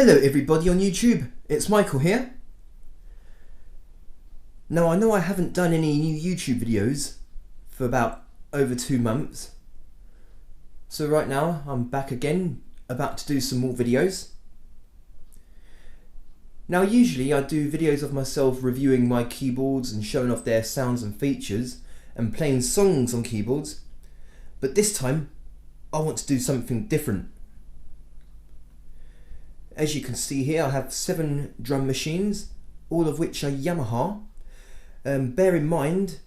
Hello everybody on YouTube, it's Michael here. Now I know I haven't done any new YouTube videos for about over 2 months. So right now I'm back again, about to do some more videos. Now usually I do videos of myself reviewing my keyboards and showing off their sounds and features and playing songs on keyboards. But this time I want to do something different. As you can see here, I have 7 drum machines, all of which are Yamaha. Bear in mind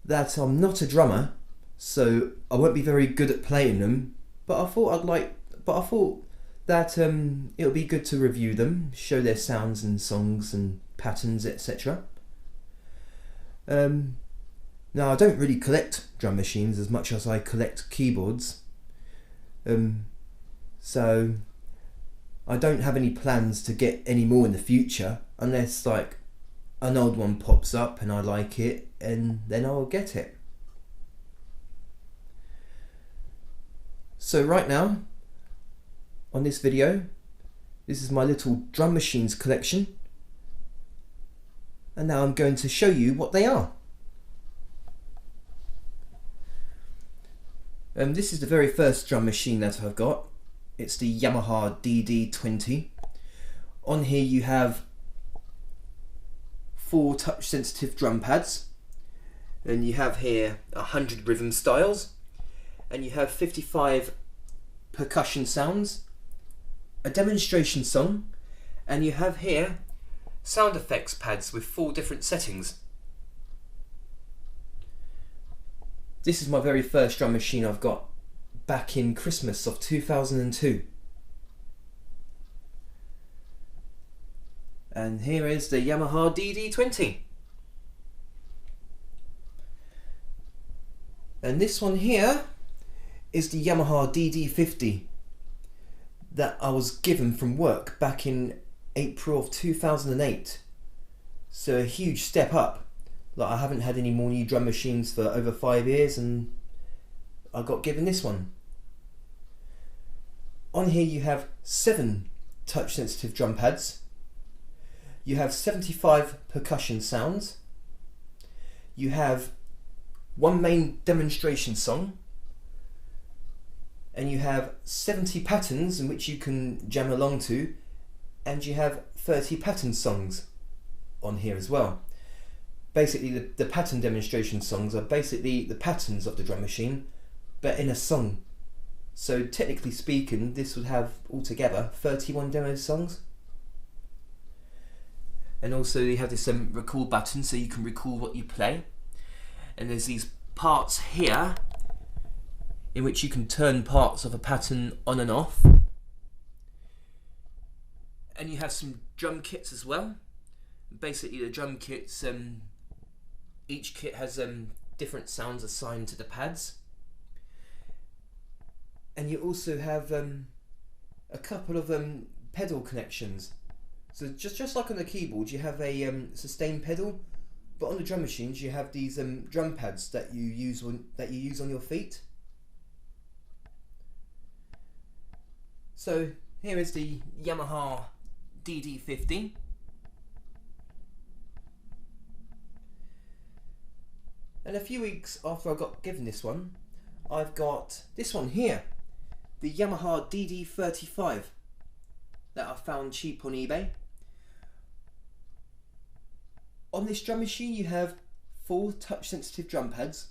that I'm not a drummer, so I won't be very good at playing them. But I thought that it would be good to review them, show their sounds and songs and patterns, etc. Now I don't really collect drum machines as much as I collect keyboards. So I don't have any plans to get any more in the future, unless like an old one pops up and I like it, and then I'll get it. So right now, on this video, this is my little drum machines collection, and now I'm going to show you what they are. This is the very first drum machine that I've got. It's the Yamaha DD20. On here you have 4 touch sensitive drum pads, and you have here 100 rhythm styles, and you have 55 percussion sounds, a demonstration song, and you have here sound effects pads with 4 different settings. This is my very first drum machine I've got back in Christmas of 2002. And here is the Yamaha DD20. And this one here is the Yamaha DD50 that I was given from work back in April of 2008. So a huge step up. Like, I haven't had any more new drum machines for over 5 years, and I got given this one. On here you have 7 touch sensitive drum pads, you have 75 percussion sounds, you have 1 main demonstration song, and you have 70 patterns in which you can jam along to, and you have 30 pattern songs on here as well. Basically the pattern demonstration songs are basically the patterns of the drum machine, but in a song. So technically speaking, this would have altogether 31 demo songs. And also you have this record button, so you can record what you play. And there's these parts here in which you can turn parts of a pattern on and off. And you have some drum kits as well. Basically the drum kits, each kit has different sounds assigned to the pads. And you also have a couple of pedal connections. So just like on the keyboard, you have a sustain pedal, but on the drum machines you have these drum pads that you use on your feet. So here is the Yamaha DD50. And a few weeks after I got given this one, I've got this one here, the Yamaha DD35 that I found cheap on eBay. On this drum machine you have 4 touch sensitive drum pads,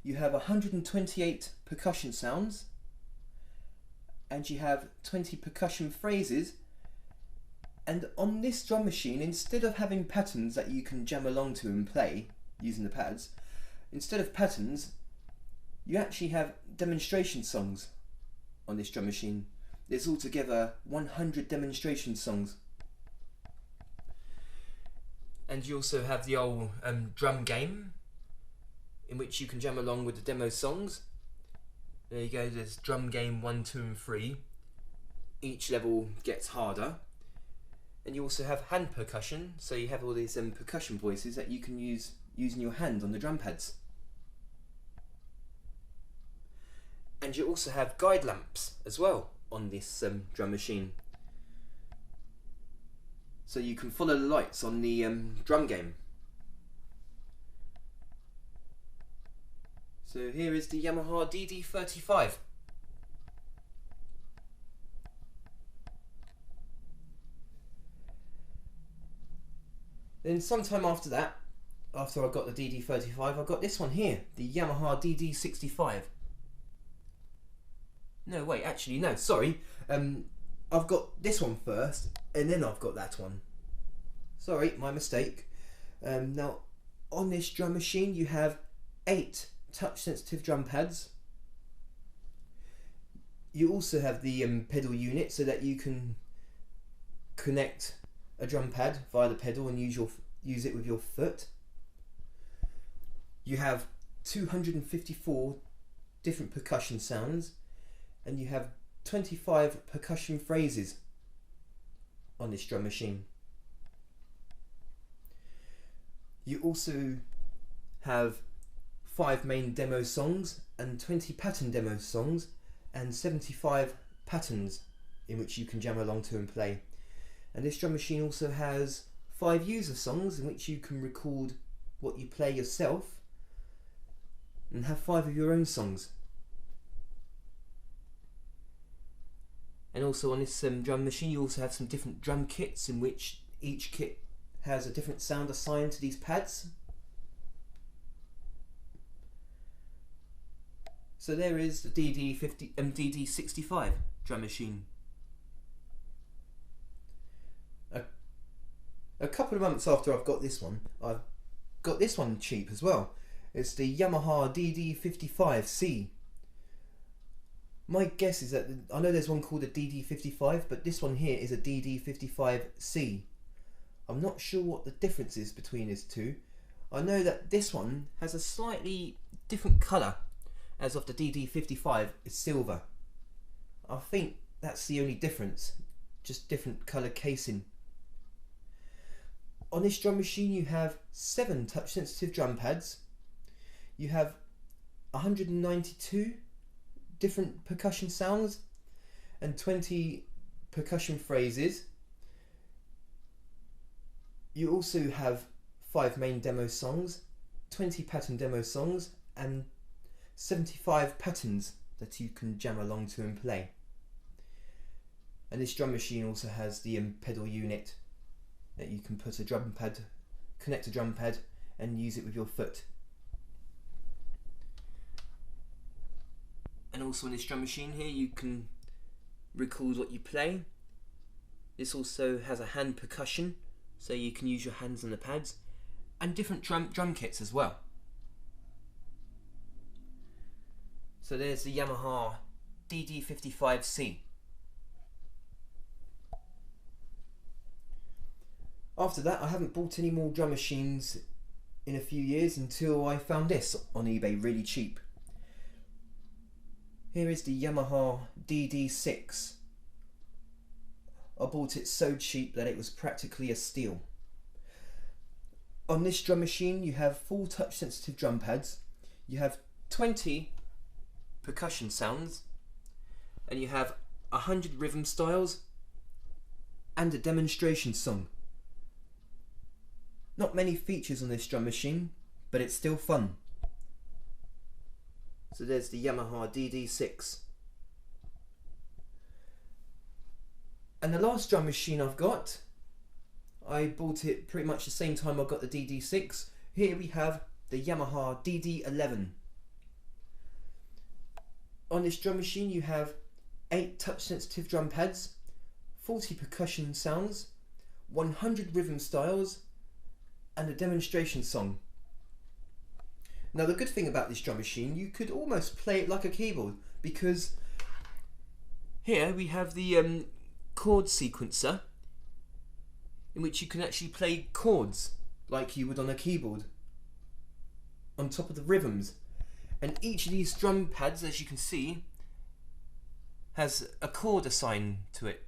you have 128 percussion sounds, and you have 20 percussion phrases. And on this drum machine, instead of having patterns that you can jam along to and play using the pads, instead of patterns you actually have demonstration songs on this drum machine. There's altogether 100 demonstration songs. And you also have the old drum game in which you can jam along with the demo songs. There you go, there's drum game 1, 2 and 3. Each level gets harder. And you also have hand percussion, so you have all these percussion voices that you can use using your hand on the drum pads. And you also have guide lamps as well on this drum machine. so you can follow the lights on the drum game. So here is the Yamaha DD35. Then sometime after that, after I got the DD35, I got this one here, the Yamaha DD65. No, wait, actually, no, sorry. I've got this one first, and then I've got that one. Sorry, my mistake. Now, on this drum machine, you have 8 touch-sensitive drum pads. You also have the pedal unit, so that you can connect a drum pad via the pedal and use it with your foot. You have 254 different percussion sounds, and you have 25 percussion phrases on this drum machine. You also have 5 main demo songs and 20 pattern demo songs and 75 patterns in which you can jam along to and play. And this drum machine also has 5 user songs in which you can record what you play yourself and have 5 of your own songs. And also on this drum machine you also have some different drum kits in which each kit has a different sound assigned to these pads. So there is the DD50 and DD65 drum machine. A couple of months after I've got this one, I've got this one cheap as well. It's the Yamaha DD55C. My guess is that, I know there's one called a DD55, but this one here is a DD55C. I'm not sure what the difference is between these two. I know that this one has a slightly different colour, as of the DD55 is silver. I think that's the only difference, just different colour casing. On this drum machine you have 7 touch sensitive drum pads. You have 192 different percussion sounds and 20 percussion phrases. You also have 5 main demo songs, 20 pattern demo songs and 75 patterns that you can jam along to and play. And this drum machine also has the pedal unit that you can put a drum pad, connect a drum pad and use it with your foot. And also in this drum machine here you can record what you play. This also has a hand percussion, so you can use your hands on the pads, and different drum kits as well. So there's the Yamaha DD55C. After that I haven't bought any more drum machines in a few years until I found this on eBay really cheap. Here is the Yamaha DD6. I bought it so cheap that it was practically a steal. On this drum machine you have 4 touch sensitive drum pads, you have 20 percussion sounds, and you have 100 rhythm styles and a demonstration song. Not many features on this drum machine, but it's still fun. So there's the Yamaha DD6. And the last drum machine I've got, I bought it pretty much the same time I got the DD6. Here we have the Yamaha DD11. On this drum machine you have 8 touch sensitive drum pads, 40 percussion sounds, 100 rhythm styles and a demonstration song. Now the good thing about this drum machine, you could almost play it like a keyboard, because here we have the chord sequencer in which you can actually play chords like you would on a keyboard on top of the rhythms. And each of these drum pads, as you can see, has a chord assigned to it.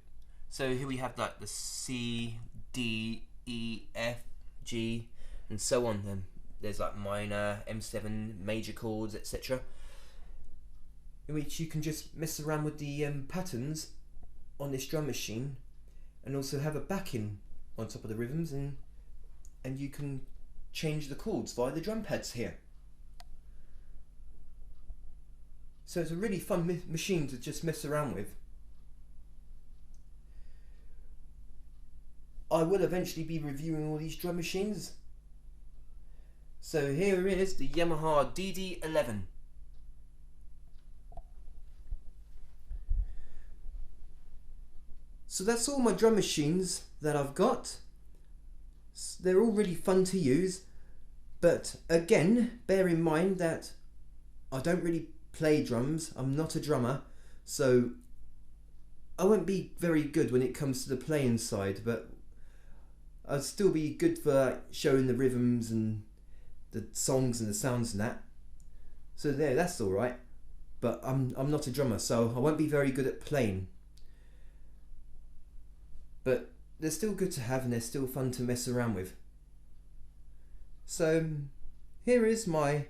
So here we have like the C, D, E, F, G and so on. Then there's like minor, M7, major chords, etc. In which you can just mess around with the patterns on this drum machine and also have a backing on top of the rhythms, and you can change the chords via the drum pads here. So it's a really fun machine to just mess around with. I will eventually be reviewing all these drum machines. So here is the Yamaha DD11. So that's all my drum machines that I've got. They're all really fun to use, but again, bear in mind that I don't really play drums. I'm not a drummer, so I won't be very good when it comes to the playing side, but I'd still be good for showing the rhythms and the songs and the sounds and that. So there, that's all right. But I'm not a drummer, so I won't be very good at playing. But they're still good to have, and they're still fun to mess around with. So here is my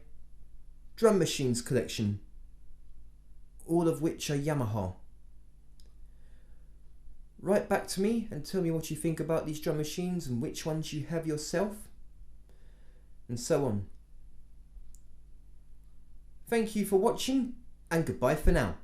drum machines collection, all of which are Yamaha. Write back to me and tell me what you think about these drum machines and which ones you have yourself, and so on. Thank you for watching, and goodbye for now.